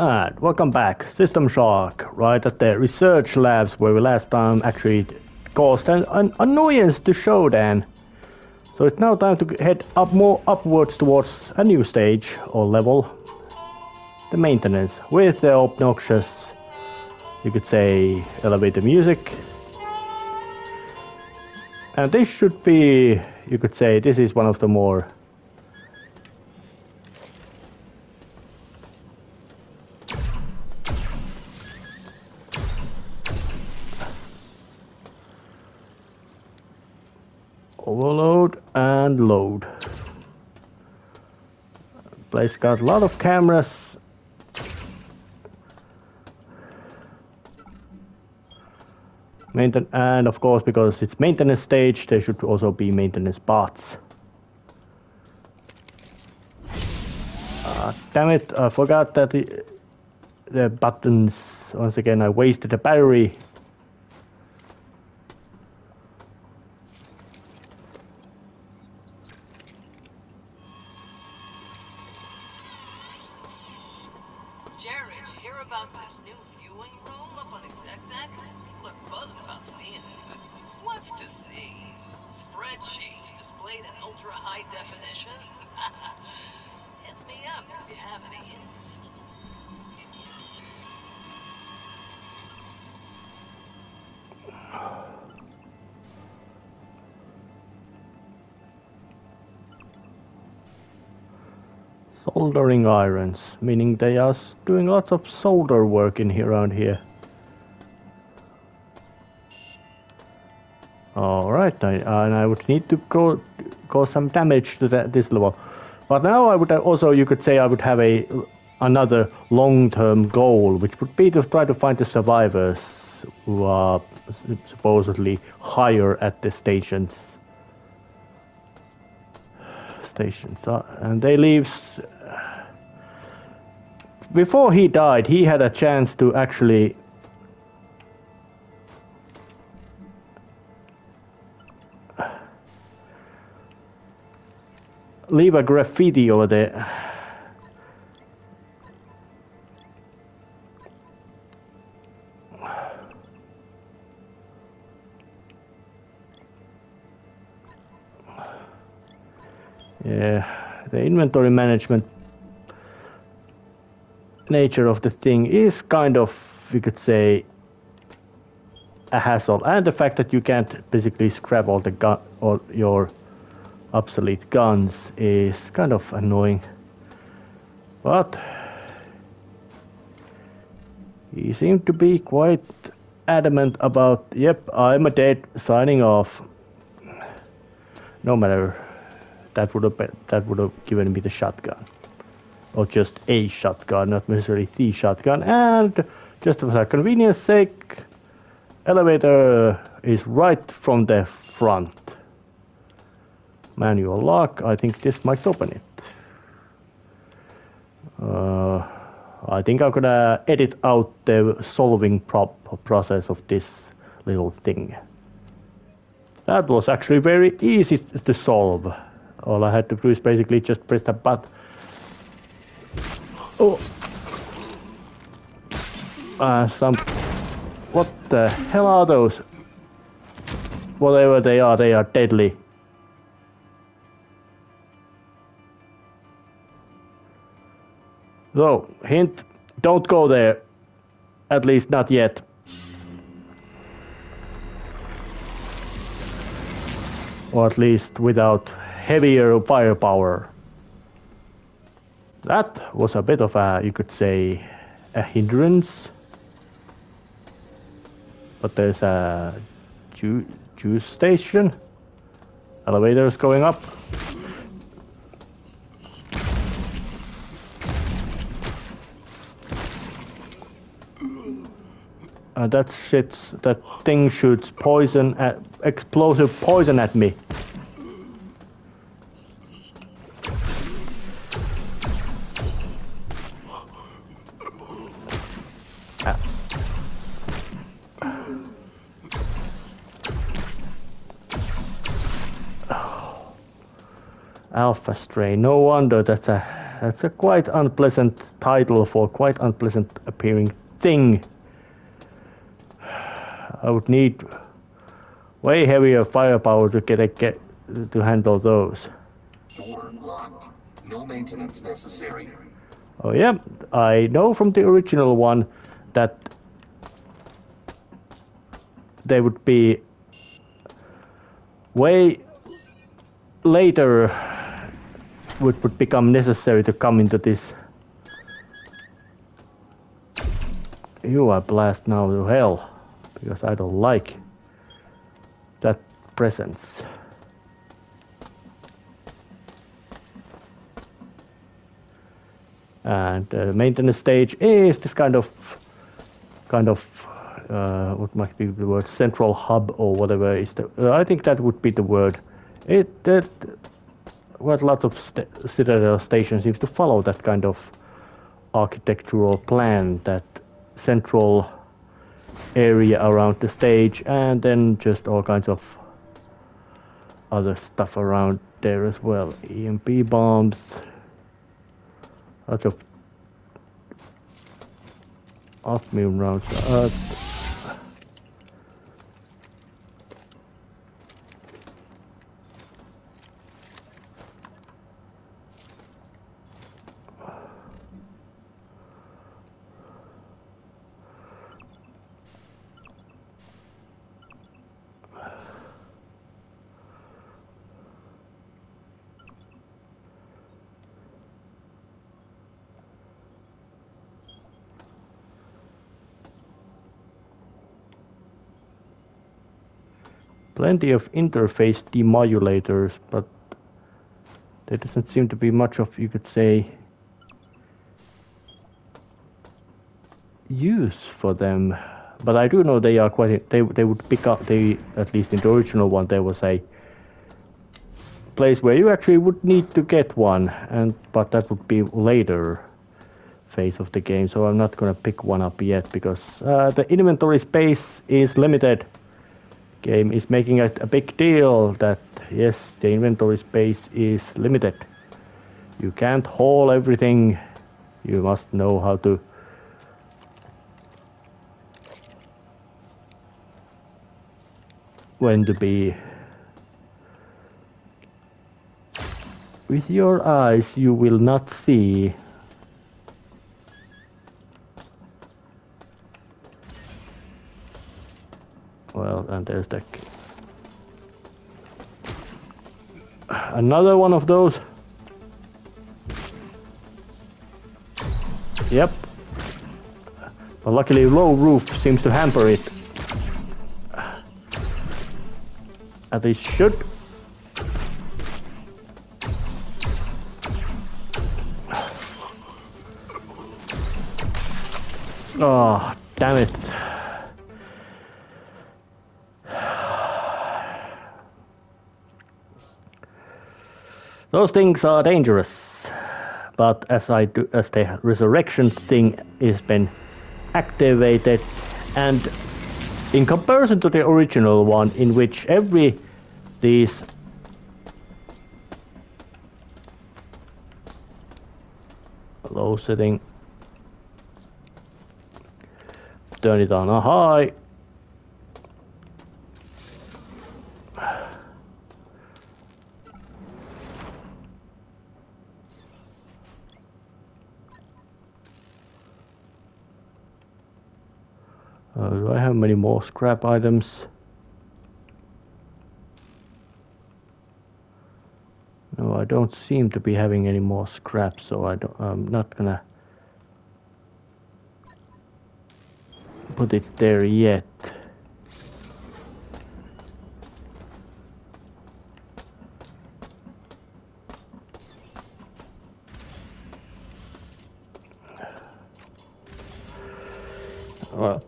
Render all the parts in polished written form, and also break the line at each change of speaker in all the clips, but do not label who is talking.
And welcome back. System shock, right at the research labs where we last time actually caused an annoyance to Shodan. So it's now time to head up more upwards towards a new stage or level. The maintenance with the obnoxious, you could say, elevator music. And this should be, you could say, this is one of the more overload and load. Place got a lot of cameras. And of course, because it's maintenance stage, there should also be maintenance bots. Damn it, I forgot that the buttons, once again I wasted a battery. Soldering irons, meaning they are doing lots of solder work in here around here. Alright, and I would need to cause some damage to this level. But now I would also, you could say, I would have another long-term goal, which would be to try to find the survivors who are supposedly higher at the stations. And they leaves. Before he died, he had a chance to actually leave a graffiti over there. Yeah, the inventory management nature of the thing is kind of, you could say, a hassle, and the fact that you can't basically scrap all the all your obsolete guns is kind of annoying. But he seemed to be quite adamant about, yep, I'm a dead, signing off. No matter. That would have given me the shotgun, or just a shotgun, not necessarily the shotgun. And just for convenience sake, elevator is right from the front. Manual lock. I think this might open it. I think I'm gonna edit out the solving process of this little thing. That was actually very easy to solve. All I had to do is basically just press the button. Oh! What the hell are those? Whatever they are deadly. So, hint, don't go there. At least not yet. Or at least without heavier firepower. That was a bit of a, you could say, a hindrance. But there's a juice station. Elevators going up. That thing shoots poison explosive poison at me. Alpha strain. No wonder that's a That's a quite unpleasant title for quite unpleasant appearing thing. I would need way heavier firepower to get to handle those.
Door locked. No maintenance necessary.
Oh yeah, I know from the original one that they would be way later would become necessary to come into this. You are blast now to hell, because I don't like that presence. And the maintenance stage is this kind of what might be the word, central hub or whatever is the. I think that would be the word. Quite lots of Citadel stations seems to follow that kind of architectural plan, that central area around the stage, and then just all kinds of other stuff around there as well. EMP bombs, lots of off-beam rounds. Plenty of interface demodulators, but there doesn't seem to be much of, you could say, use for them. But I do know they are quite. They would pick up. At least in the original one, there was a place where you actually would need to get one, but that would be later phase of the game. So I'm not gonna pick one up yet because the inventory space is limited. Game is making it a big deal that yes, the inventory space is limited. You can't haul everything. You must know how to when to be. With your eyes you will not see. Well, and there's the another one of those. Yep. But luckily low roof seems to hamper it. At least should. Oh, damn it. Those things are dangerous, but as the resurrection thing has been activated, and in comparison to the original one, in which these low setting, turn it on a high. Do I have many more scrap items? No, I don't seem to be having any more scrap, so I'm not gonna put it there yet. Well.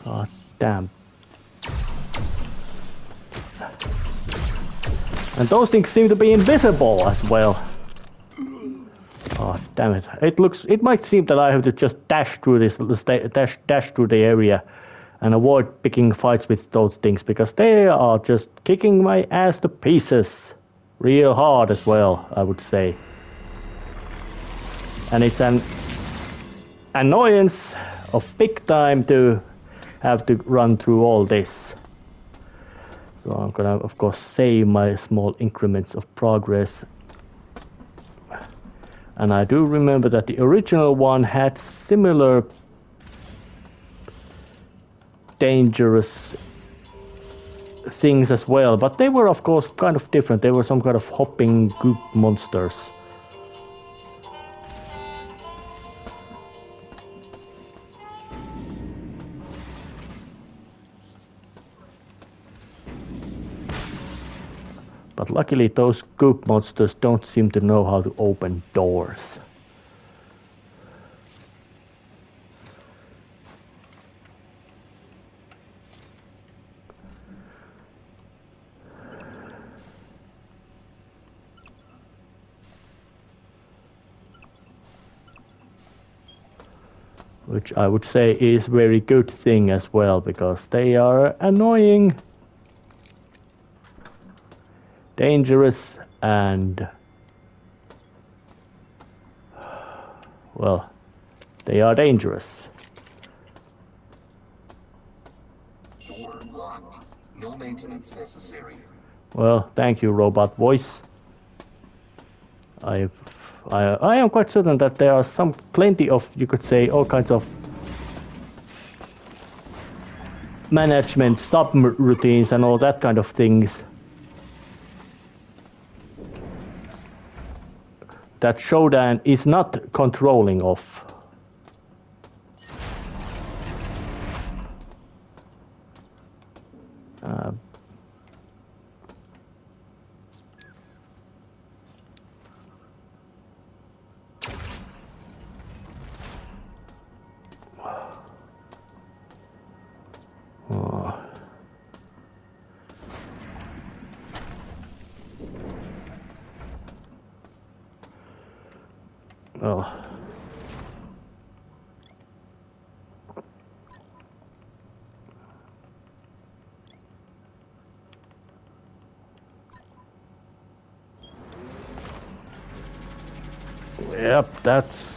God damn. And those things seem to be invisible as well. Oh, damn it. It might seem that I have to just dash through dash through the area and avoid picking fights with those things because they are just kicking my ass to pieces. Real hard as well, I would say. And it's an annoyance of big time to have to run through all this. So I'm gonna, of course, save my small increments of progress. And I do remember that the original one had similar dangerous things as well, but they were, of course, kind of different. They were some kind of hopping goop monsters. But luckily those goop monsters don't seem to know how to open doors. Which I would say is very good thing as well, because they are annoying, dangerous, and well, they are dangerous.
Door locked. No maintenance necessary.
Well, thank you, robot voice. I am quite certain that there are plenty of, you could say, all kinds of management subroutines and all that kind of things that Shodan is not controlling of. Oh. Yep, that's...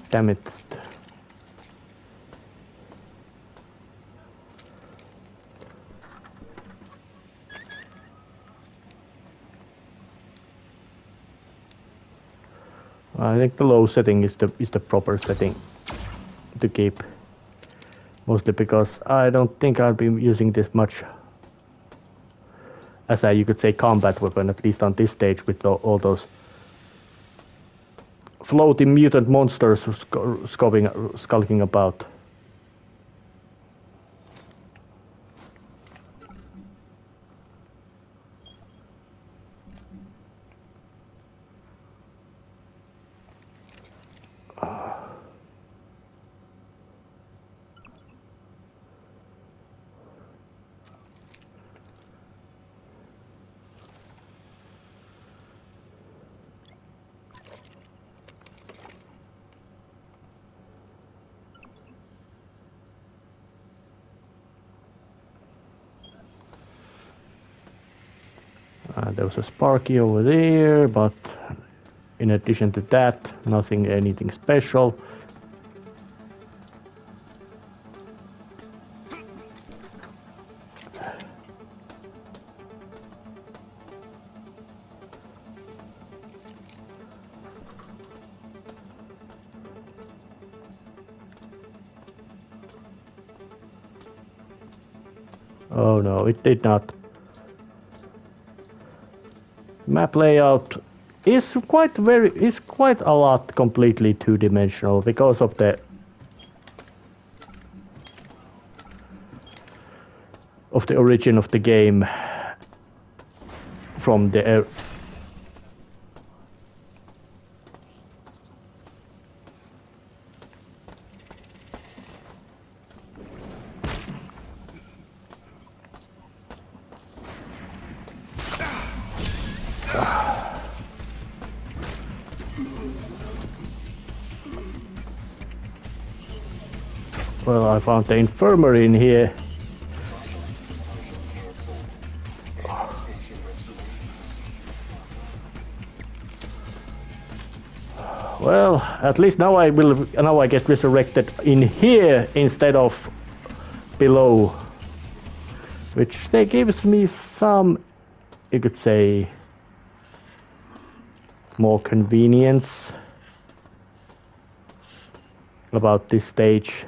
damn it. I think the low setting is the proper setting to keep. Mostly because I don't think I'll be using this much as you could say, combat weapon, at least on this stage, with all those floating mutant monsters skulking about. There was a Sparky over there, but in addition to that, anything special. Oh no, it did not. Map layout is quite a lot completely two-dimensional because of the origin of the game from the Well, I found the infirmary in here. Well, at least now I get resurrected in here instead of below, which they gives me some, you could say, more convenience about this stage.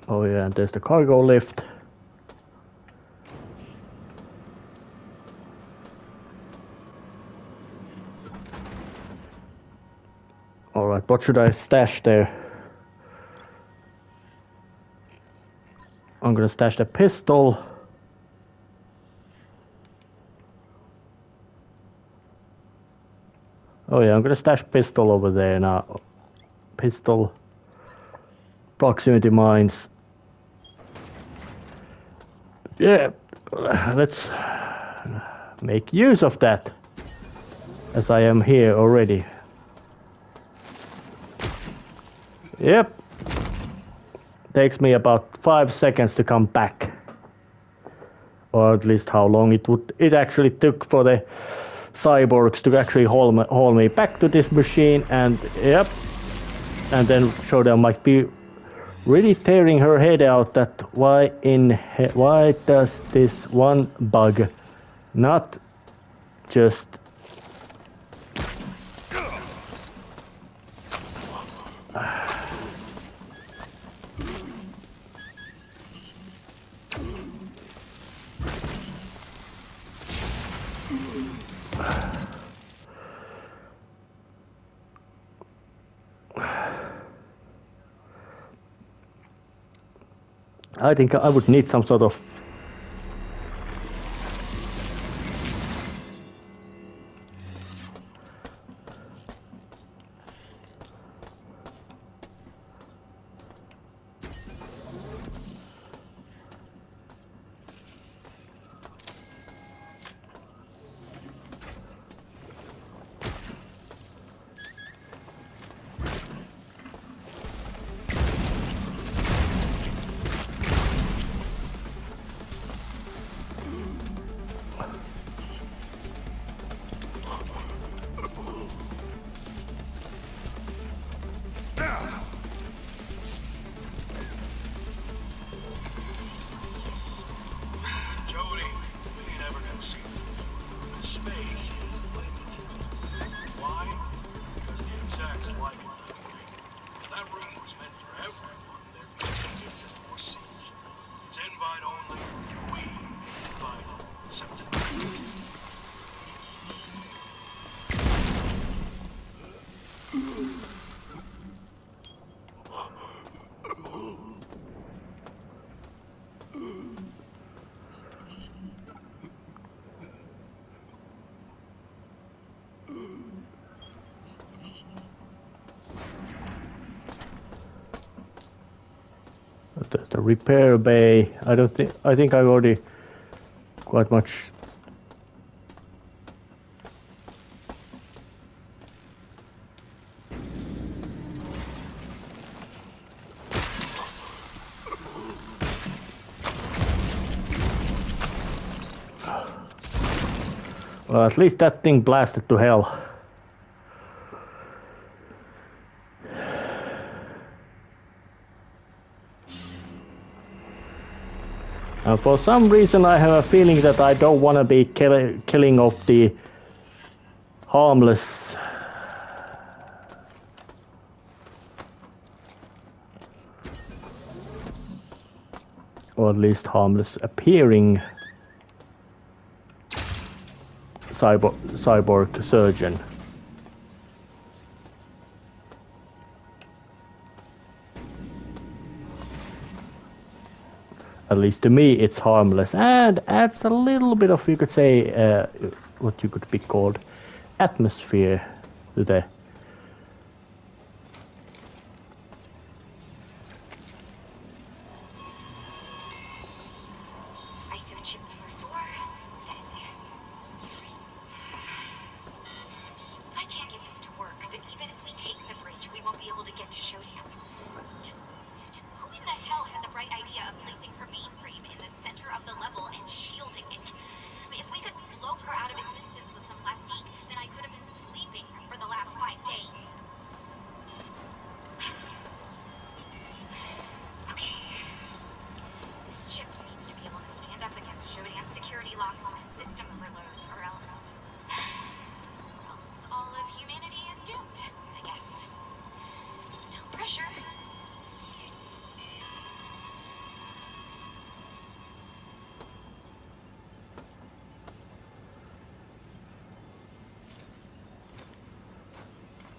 Oh yeah, and there's the cargo lift. Alright, what should I stash there? I'm gonna stash the pistol. Oh yeah, I'm gonna stash pistol over there now. Pistol. Proximity mines. Yeah, let's make use of that, as I am here already. Yep. Takes me about 5 seconds to come back. Or at least how long it actually took for the cyborgs to actually haul me back to this machine, and yep. And then Showdown might be really tearing her head out that why does this one bug not just I think I would need some sort of the repair bay. I think I've already quite much. Well, at least that thing blasted to hell. And for some reason I have a feeling that I don't want to be killing off the harmless or at least harmless appearing cyborg surgeon. At least to me it's harmless and adds a little bit of, you could say, what you could be called atmosphere to the...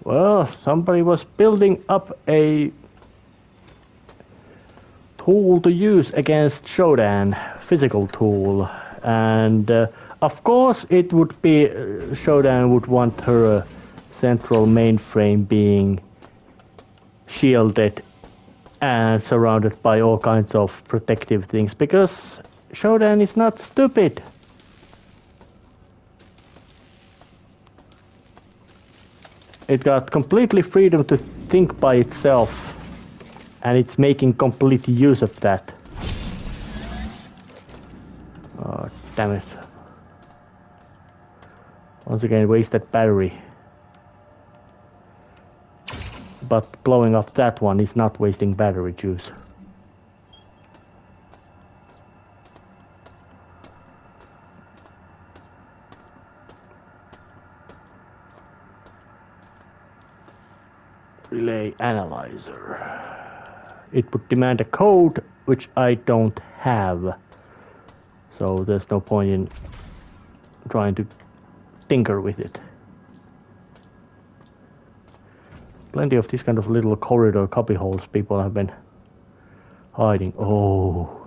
Well, somebody was building up a tool to use against Shodan, physical tool, and of course it would be Shodan would want her central mainframe being shielded and surrounded by all kinds of protective things, because Shodan is not stupid. It got completely freedom to think by itself, and it's making complete use of that. Oh, damn it. Once again, wasted battery. But blowing up that one is not wasting battery juice. Relay analyzer. It would demand a code which I don't have, so there's no point in trying to tinker with it. Plenty of this kind of little corridor copy holes people have been hiding. Oh.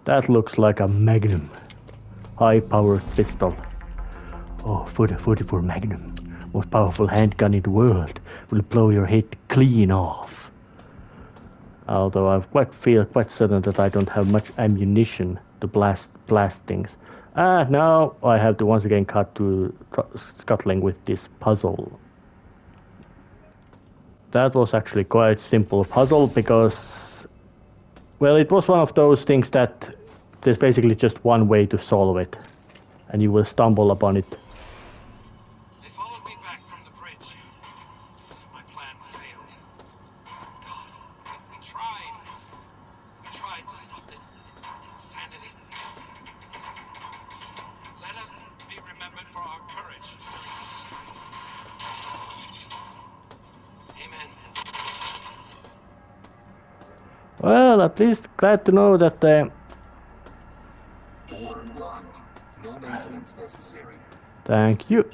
That looks like a Magnum. High-powered pistol. Oh, 44 Magnum. Most powerful handgun in the world. Will blow your head clean off. Although I feel quite certain that I don't have much ammunition to blast things. Now I have to once again cut to scuttling with this puzzle. That was actually quite simple puzzle because, well, it was one of those things that there's basically just one way to solve it, and you will stumble upon it.
They followed me back from the bridge. My plan failed. God, we tried. We tried to stop this insanity. Let us be remembered for our courage during this. Amen.
Well, at least glad to know that
Door locked. No maintenance necessary.
Thank you.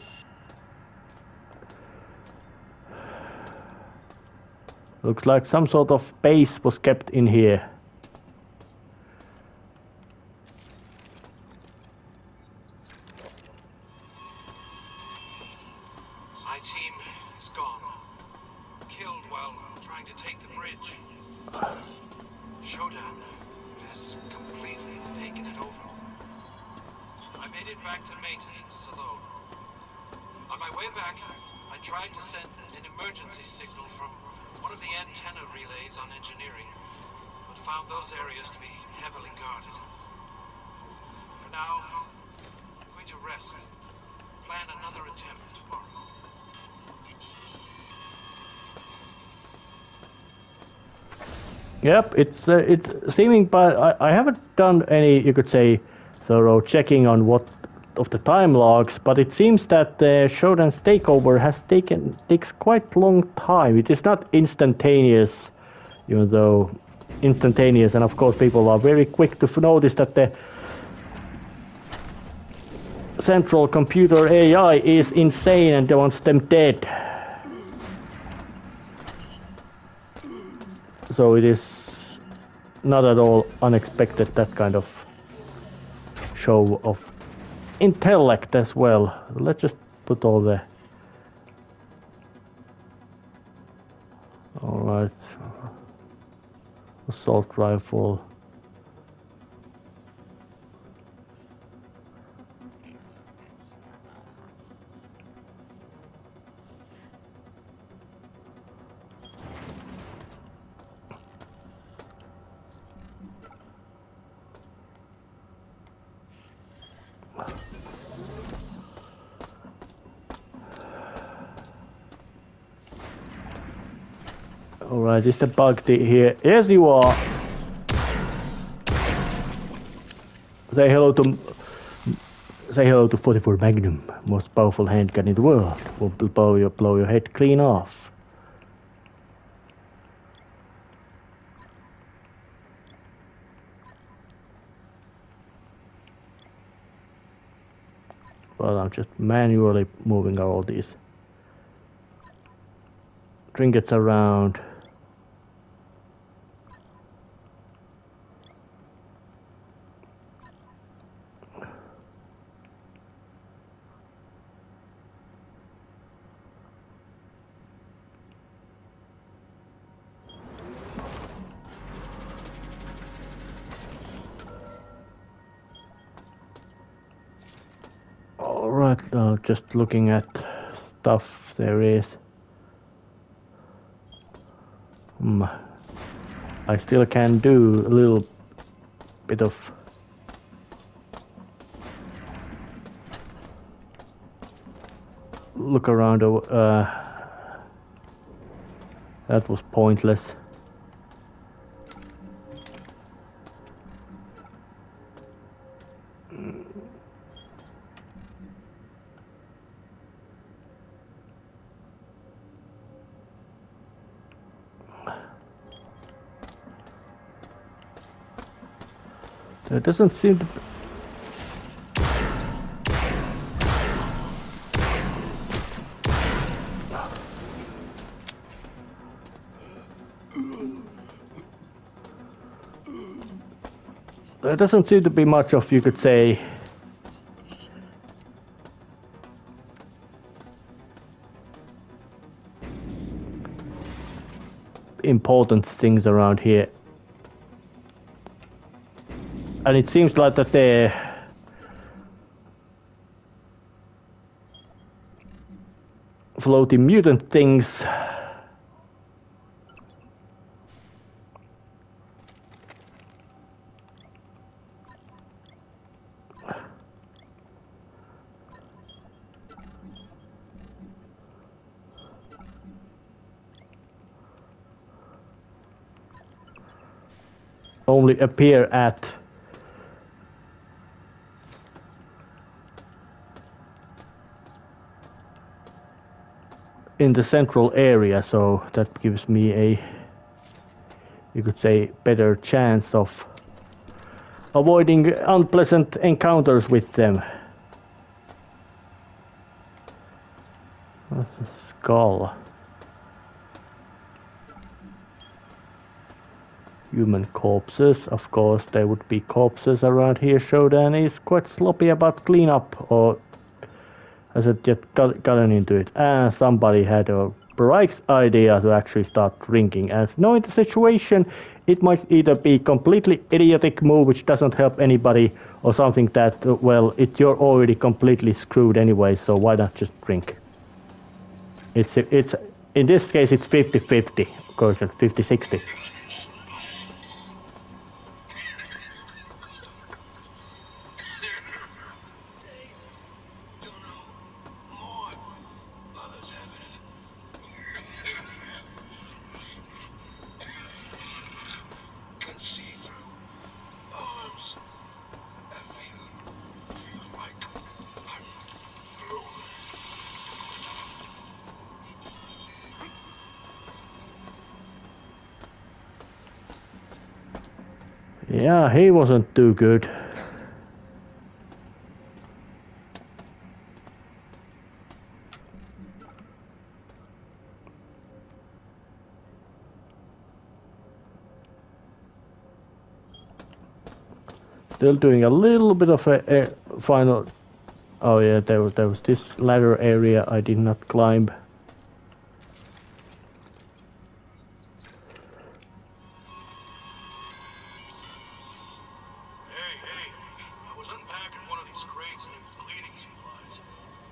Looks like some sort of base was kept in here.
My team is gone. Killed while trying to take the bridge. Shodan has completely taken it over. I made it back to maintenance alone. On my way back, I tried to send an emergency signal from one of the antenna relays on engineering, but found those areas to be heavily guarded. For now, I'm going to rest. Plan another attempt tomorrow.
Yep, it's seeming, but I haven't done any, you could say, thorough checking on what of the time logs, but it seems that the Shodan's takeover takes quite long time. It is not instantaneous, even though instantaneous, and of course people are very quick to notice that the central computer AI is insane and wants them dead. so it is not at all unexpected, that kind of show of intellect as well. Let's just put all the... Alright. Assault rifle. Alright, is the bug here? Yes, you are! Say hello to 44 Magnum, most powerful handgun in the world. Will blow your head clean off. Well, I'm just manually moving all these trinkets around. Alright, just looking at stuff there is. I still can do a little bit of look around. That was pointless. There doesn't seem to be... There doesn't seem to be much of, you could say, important things around here. And it seems like that the floating mutant things only appear at in the central area, so that gives me a, you could say, better chance of avoiding unpleasant encounters with them. That's a skull. Human corpses, of course there would be corpses around here. Shodan is quite sloppy about cleanup, or hasn't yet gotten into it. And somebody had a bright idea to actually start drinking. As knowing the situation, it might either be completely idiotic move which doesn't help anybody, or something that, well, you're already completely screwed anyway, so why not just drink? It's in this case it's 50-50, of course, 50-60. Yeah, he wasn't too good. Still doing a little bit of a final. Oh yeah, there was this ladder area I did not climb.
Hey, I was unpacking one of these crates named cleaning supplies,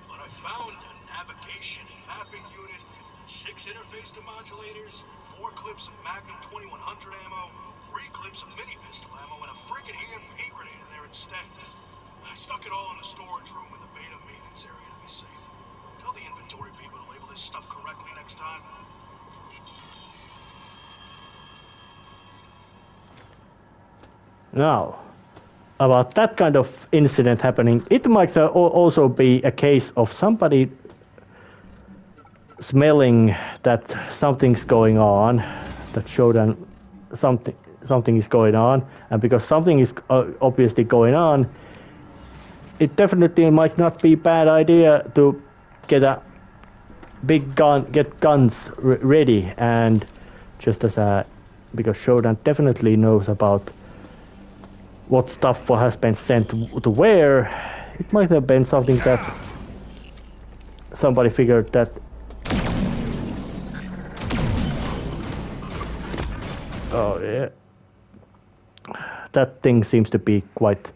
but I found a navigation and mapping unit, 6 interface demodulators, 4 clips of Magnum 2100 ammo, 3 clips of mini pistol ammo, and a friggin' EMP grenade in there instead. I stuck it all in the storage room in the beta maintenance area to be safe. Tell the inventory people to label this stuff correctly next time.
Now, about that kind of incident happening, it might also be a case of somebody smelling that something's going on, that showed that something is going on, and because something is obviously going on, it definitely might not be a bad idea to get a big gun, get guns ready, and just as because Shodan definitely knows about what stuff has been sent to where, it might have been something that somebody figured that. Oh yeah, that thing seems to be quite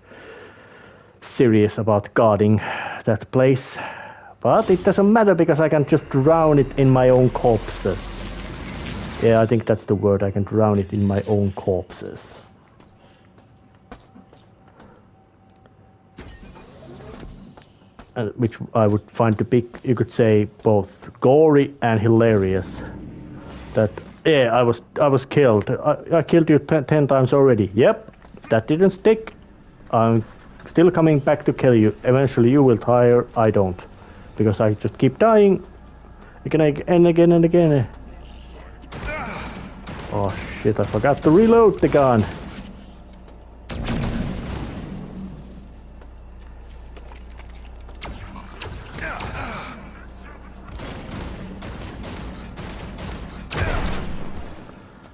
serious about guarding that place, but it doesn't matter because I can just drown it in my own corpses. Yeah, I think that's the word. I can drown it in my own corpses. Which I would find to be, you could say, both gory and hilarious. That yeah, I was killed. I killed you 10 times already. Yep, that didn't stick. I'm still coming back to kill you. Eventually you will tire. I don't, because I just keep dying again and again and again. Oh shit! I forgot to reload the gun.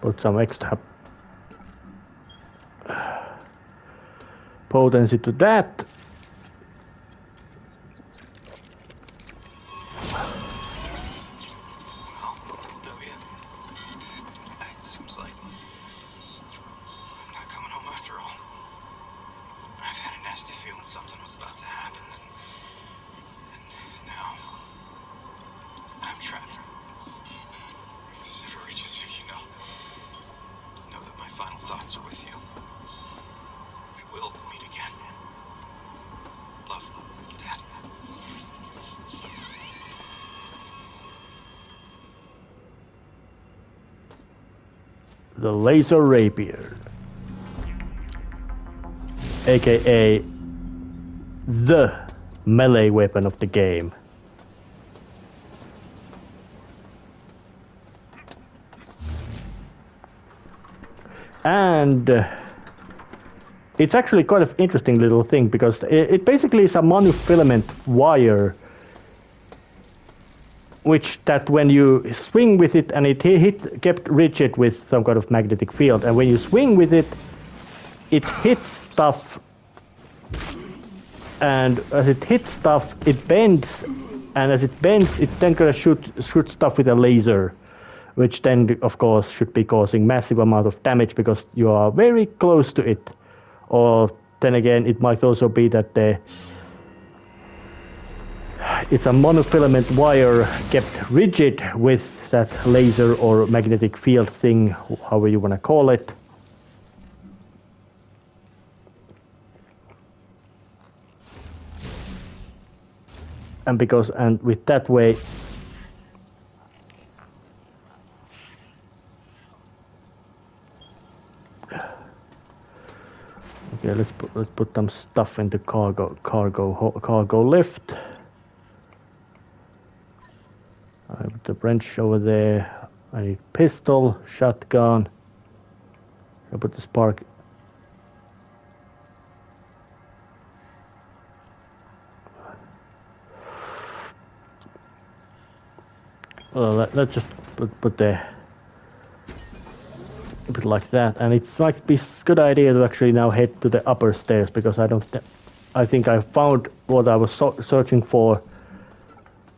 Put some extra potency to that.
Seems like I'm not coming home after all. I've had a nasty feeling something was about to happen, and now I'm trapped. If this ever reaches you, know that my final thoughts are with you. We will meet again. Love, Dad.
The laser rapier, aka the melee weapon of the game. And it's actually quite an interesting little thing because it basically is a monofilament wire, which that when you swing with it and it kept rigid with some kind of magnetic field, and when you swing with it, it hits stuff, and as it hits stuff, it bends, and as it bends, it's then gonna shoot stuff with a laser, which then of course should be causing massive amount of damage because you are very close to it. Or then again, it might also be that it's a monofilament wire kept rigid with that laser or magnetic field thing, however you want to call it. And with that way, okay, let's put some stuff in the cargo lift. I have the wrench over there. I need pistol, shotgun. I put the spark. Well, let's just put it like that, and it might be a good idea to actually now head to the upper stairs, because I think I found what I was searching for,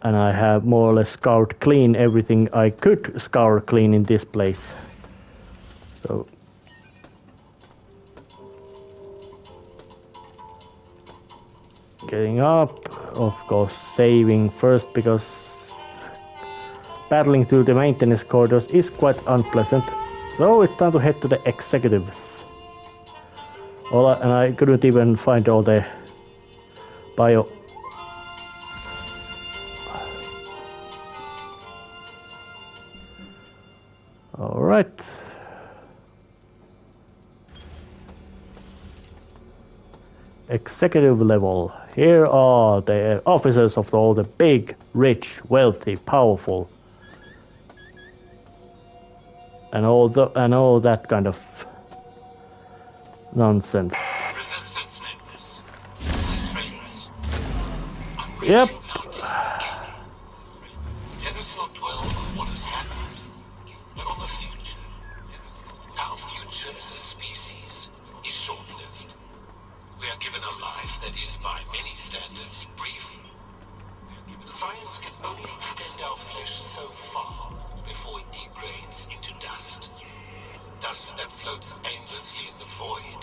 and I have more or less scoured clean everything I could scour clean in this place. So getting up, of course saving first, because battling through the maintenance corridors is quite unpleasant. So it's time to head to the executives. And I couldn't even find all the bio. Alright. Executive level. Here are the officers of all the big, rich, wealthy, powerful, and all that kind of nonsense.
Resistance members. Friends.
Yep.
Let us not dwell on what has happened, but on the future. Our future as a species is short-lived. We are given a life that is, by many standards, brief. Science can only extend our flesh so far before it degrades into dust. Dust that floats aimlessly in the void,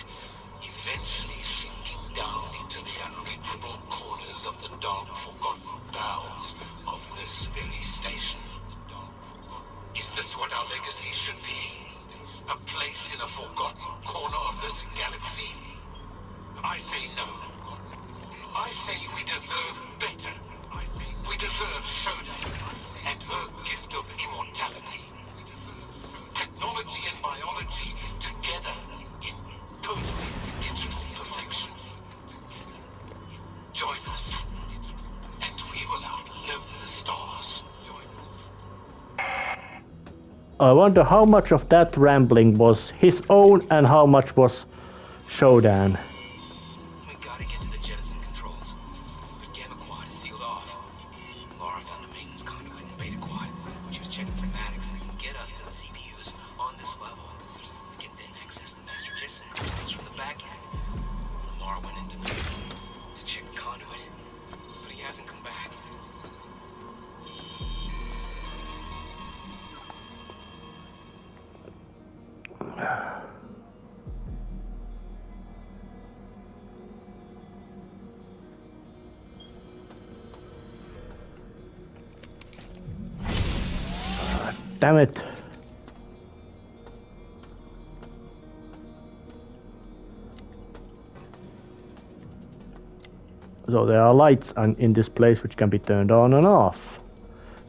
eventually sinking down into the unreachable corners of the dark, forgotten bowels of this very station. Is this what our legacy should be? A place in a forgotten corner of this galaxy? I say no. I say we deserve better. We deserve Shoda and her gift of immortality. Technology and biology together in perfect digital perfection. Join us, and we will outlive the stars.
I wonder how much of that rambling was his own and how much was Shodan.
We gotta get to the jettison controls. But Gamma Quad is sealed off. Laura found a maintenance conduit in Beta Quad. She was checking schematics that can get us to the CPUs on this level. We can then access the master jettison controls from the back end. Laura went into the to check the conduit, but he hasn't come back.
Damn it. So there are lights in this place which can be turned on and off.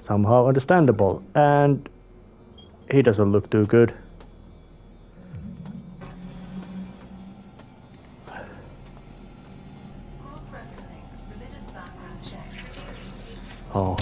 Somehow understandable. And he doesn't look too good. Oh.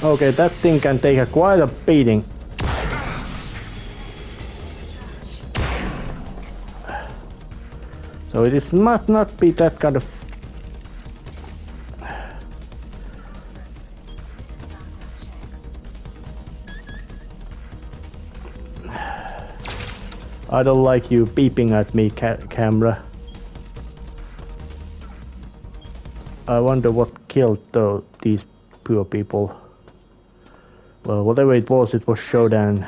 Okay, that thing can take quite a beating. So it must not be that kind of... I don't like you beeping at me, camera. I wonder what killed these poor people. Well, whatever it was Shodan.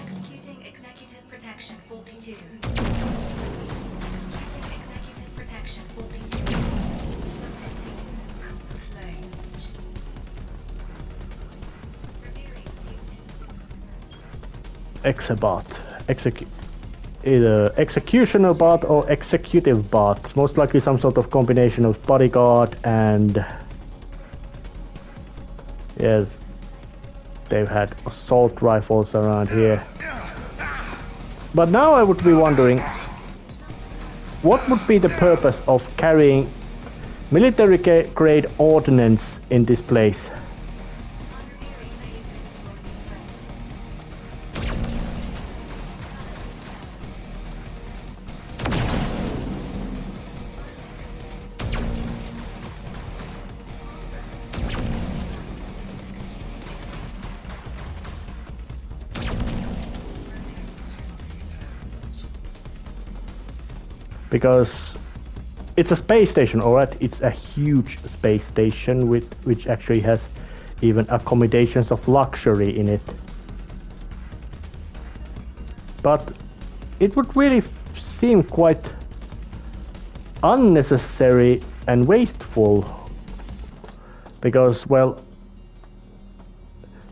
Executing executive protection 42. Executive protection 42.
Exabot. Either executioner bot or executive bot. Most likely some sort of combination of bodyguard and Yes, they've had assault rifles around here. But now I would be wondering, what would be the purpose of carrying military-grade ordnance in this place? Because it's a space station, alright, it's a huge space station which actually has even accommodations of luxury in it. But it would really seem quite unnecessary and wasteful. Because, well,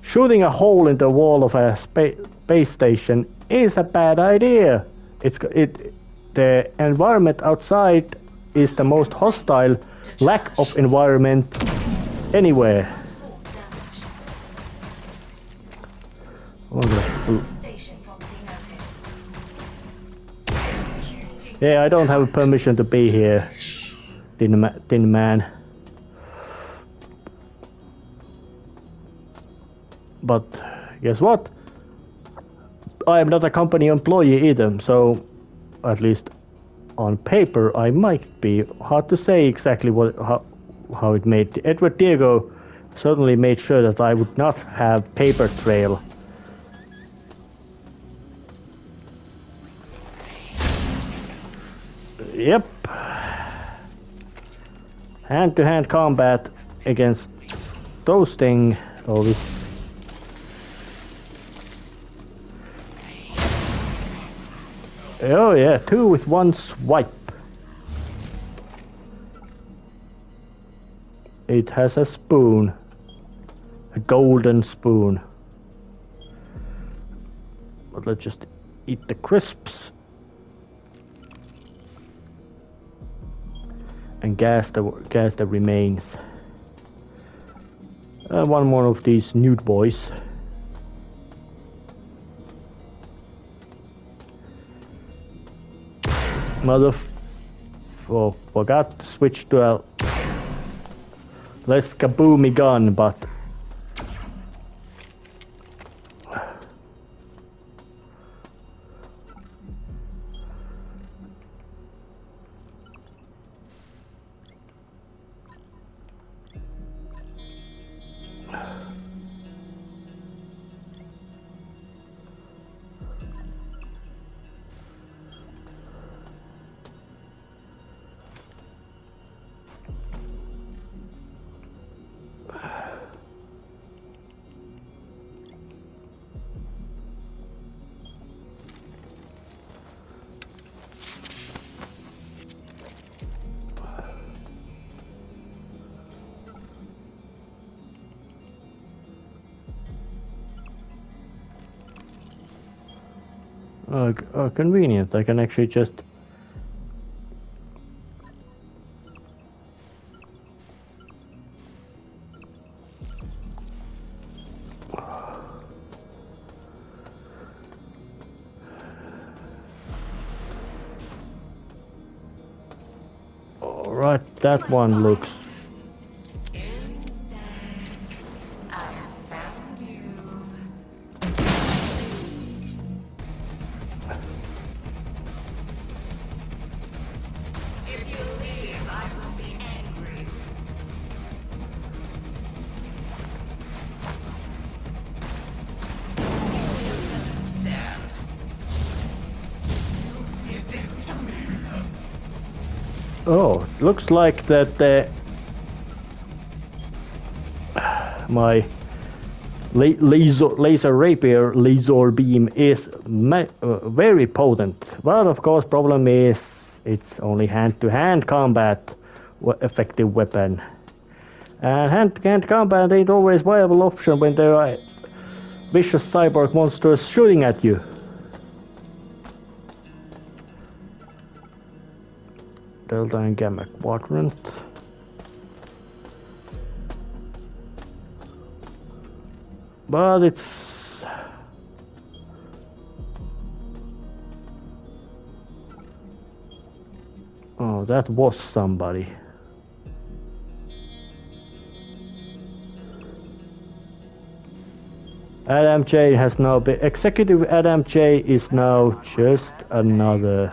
shooting a hole in the wall of a space station is a bad idea. The environment outside is the most hostile lack of environment anywhere.
Station property noted.
Yeah, I don't have permission to be here, Tin Man. But guess what? I am not a company employee either, so at least on paper I might be. Hard to say exactly how it made. Edward Diego certainly made sure that I would not have paper trail. Yep. Hand-to-hand combat against those things. Oh yeah, 2 with 1 swipe. It has a spoon. A golden spoon. But let's just eat the crisps. And gas the remains. One more of these nude boys. Forgot to switch to a less kaboomy gun, but convenient. I can actually just alright, that one looks looks like that my laser rapier laser beam is very potent. But of course, problem is it's only hand-to-hand combat effective weapon, and hand-to-hand combat ain't always viable option when there are vicious cyborg monsters shooting at you. Delta and Gamma Quadrant. But it's... Oh, that was somebody. Adam J has now been... Executive Adam J is now just another...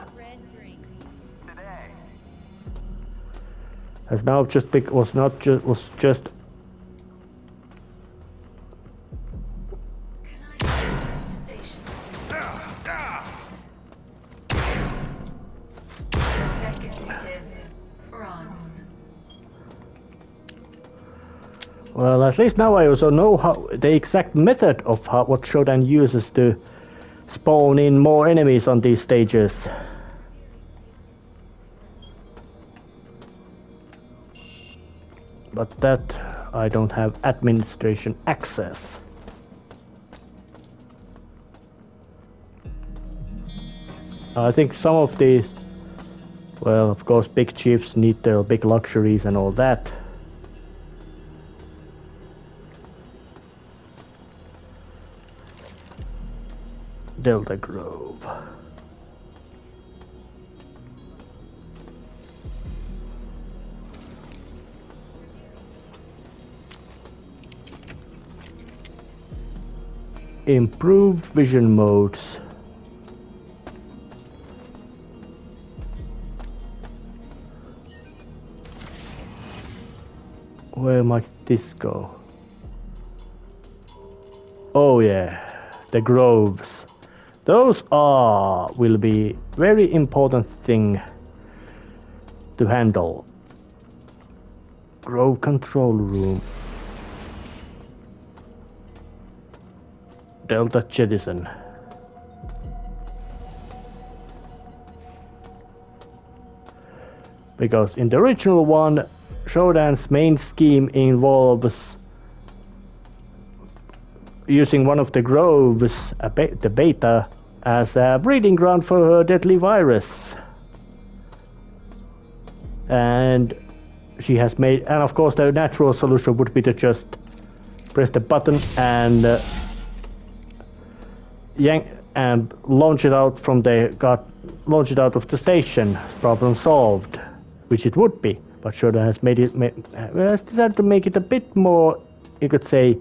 Has now just was just
Station. Executive run.
well, at least now I also know how the exact method of what Shodan uses to spawn in more enemies on these stages. But that I don't have administration access. I think some of these, well, of course, big chiefs need their big luxuries and all that. Delta Grove. Improve vision modes. Where might this go? Oh yeah, the groves. Those will be very important thing to handle. Grove control room. Delta Jettison. Because in the original one, Shodan's main scheme involves using one of the groves, the beta, as a breeding ground for her deadly virus. And she has made, and of course the natural solution would be to just press the button and yank and launch it out from launch it out of the station. Problem solved, which it would be. But Shodan has has decided to make it a bit more, you could say,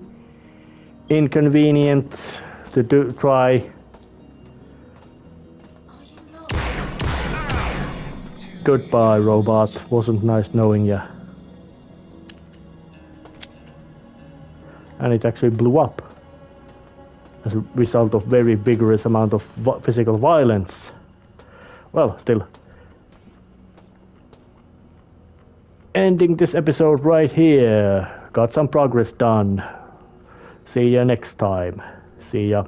inconvenient to try. Goodbye, robot. Wasn't nice knowing ya. And it actually blew up as a result of very vigorous amount of physical violence. Well, still. Ending this episode right here. Got some progress done. See ya next time. See ya.